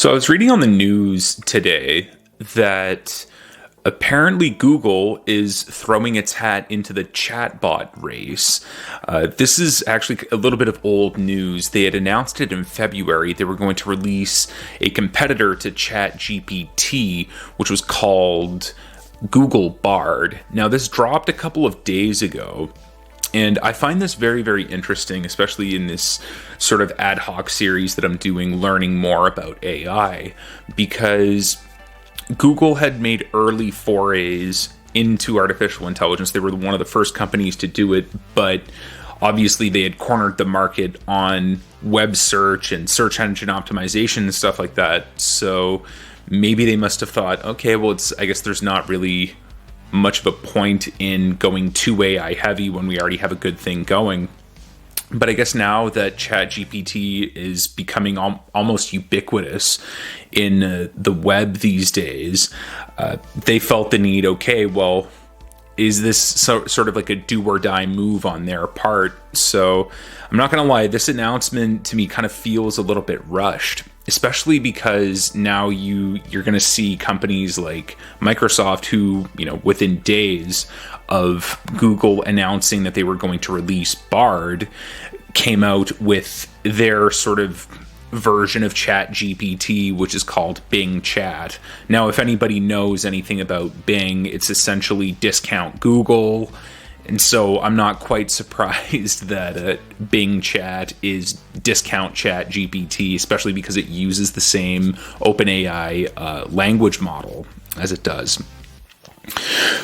So I was reading on the news today that apparently Google is throwing its hat into the chatbot race. This is actually a little bit of old news. They had announced it in February. They were going to release a competitor to ChatGPT, which was called Google Bard. Now, this dropped a couple of days ago. And I find this very, very interesting, especially in this sort of ad hoc series that I'm doing, learning more about AI, because Google had made early forays into artificial intelligence. They were one of the first companies to do it, but obviously they had cornered the market on web search and search engine optimization and stuff like that. So maybe they must have thought, okay, well, I guess there's not really much of a point in going too AI heavy when we already have a good thing going. But I guess now that ChatGPT is becoming almost ubiquitous in the web these days, they felt the need, okay, well, is this sort of like a do or die move on their part? So I'm not going to lie, this announcement to me kind of feels a little bit rushed, especially because now you're going to see companies like Microsoft who, within days of Google announcing that they were going to release Bard, came out with their sort of version of ChatGPT, which is called Bing Chat. Now, if anybody knows anything about Bing, it's essentially discount Google. And so I'm not quite surprised that Bing Chat is discount ChatGPT, especially because it uses the same OpenAI language model as it does.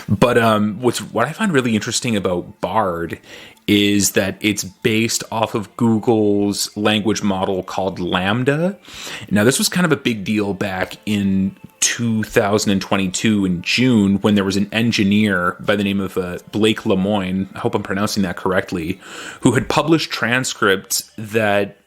But what I find really interesting about Bard is that it's based off of Google's language model called Lambda. Now, this was kind of a big deal back in 2022 in June when there was an engineer by the name of Blake Lemoine, I hope I'm pronouncing that correctly, who had published transcripts that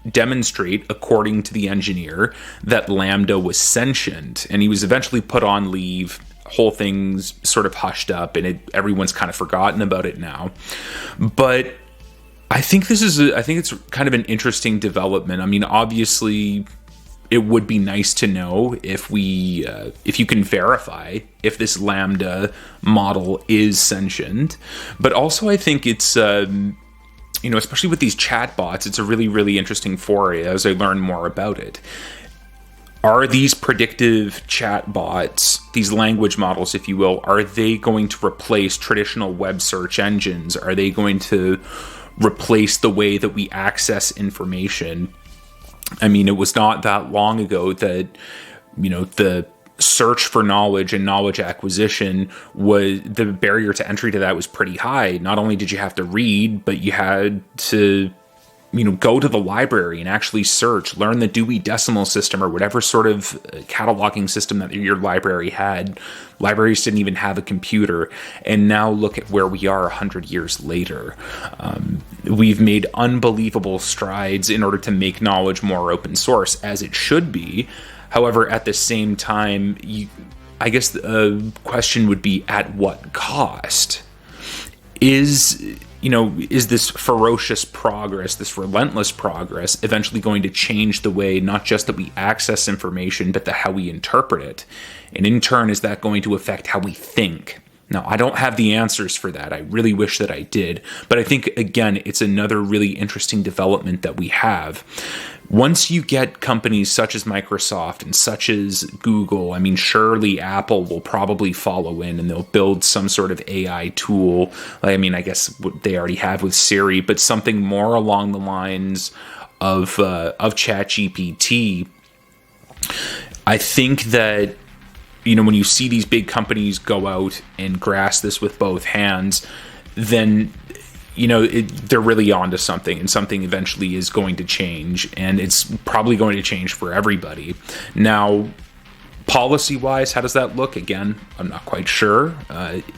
demonstrate, according to the engineer, that Lambda was sentient. And he was eventually put on leave. Whole thing's sort of hushed up and everyone's kind of forgotten about it now. But I think it's kind of an interesting development. I mean, obviously it would be nice to know if you can verify if this Lambda model is sentient. But also I think it's, especially with these chatbots, it's a really, really interesting foray as I learn more about it. Are these predictive chatbots, these language models, if you will, are they going to replace traditional web search engines? Are they going to replace the way that we access information? I mean, it was not that long ago that, the search for knowledge and knowledge acquisition was, the barrier to entry to that was pretty high. Not only did you have to read, but you had to go to the library and actually search, learn the Dewey Decimal System or whatever sort of cataloging system that your library had. Libraries didn't even have a computer. And now look at where we are 100 years later. We've made unbelievable strides in order to make knowledge more open source, as it should be. However, at the same time, I guess the question would be, at what cost? Is this ferocious progress, this relentless progress, eventually going to change the way not just that we access information, but how we interpret it? And in turn, is that going to affect how we think? Now, I don't have the answers for that. I really wish that I did. But I think, again, it's another really interesting development that we have. Once you get companies such as Microsoft and such as Google, I mean, surely Apple will probably follow in and they'll build some sort of AI tool. I mean, I guess what they already have with Siri, but something more along the lines of ChatGPT. I think that, when you see these big companies go out and grasp this with both hands, then they're really onto something, and something eventually is going to change, and it's probably going to change for everybody. Now, policy-wise, how does that look? Again, I'm not quite sure.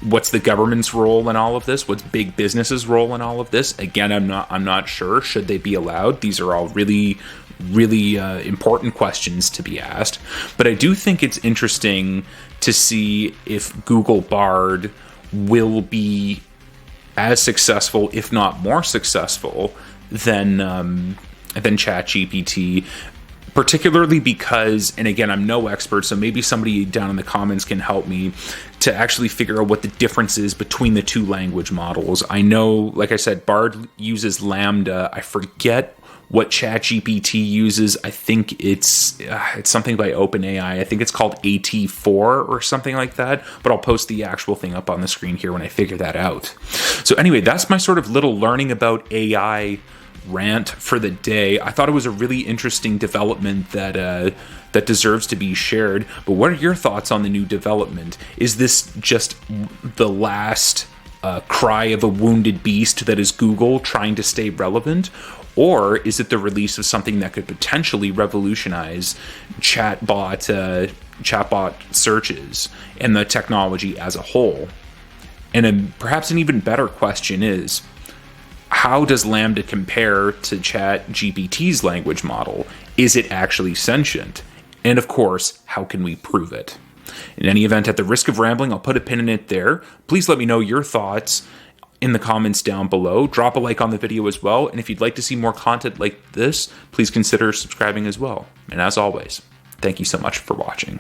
What's the government's role in all of this? What's big business's role in all of this? Again, I'm not sure. Should they be allowed? These are all really, really important questions to be asked. But I do think it's interesting to see if Google Bard will be as successful, if not more successful, than ChatGPT, particularly because, and again, I'm no expert, so maybe somebody down in the comments can help me to actually figure out what the difference is between the two language models. I know, like I said, Bard uses Lambda. I forget what ChatGPT uses. I think it's something by OpenAI. I think it's called AT4 or something like that, but I'll post the actual thing up on the screen here when I figure that out. So anyway, that's my sort of little learning about AI rant for the day. I thought it was a really interesting development that deserves to be shared. But what are your thoughts on the new development? Is this just the last cry of a wounded beast that is Google trying to stay relevant? Or is it the release of something that could potentially revolutionize chatbot searches and the technology as a whole? And perhaps an even better question is, how does Lambda compare to ChatGPT's language model? Is it actually sentient? And of course, how can we prove it? In any event, at the risk of rambling, I'll put a pin in it there. Please let me know your thoughts in the comments down below. Drop a like on the video as well. And if you'd like to see more content like this, please consider subscribing as well. And as always, thank you so much for watching.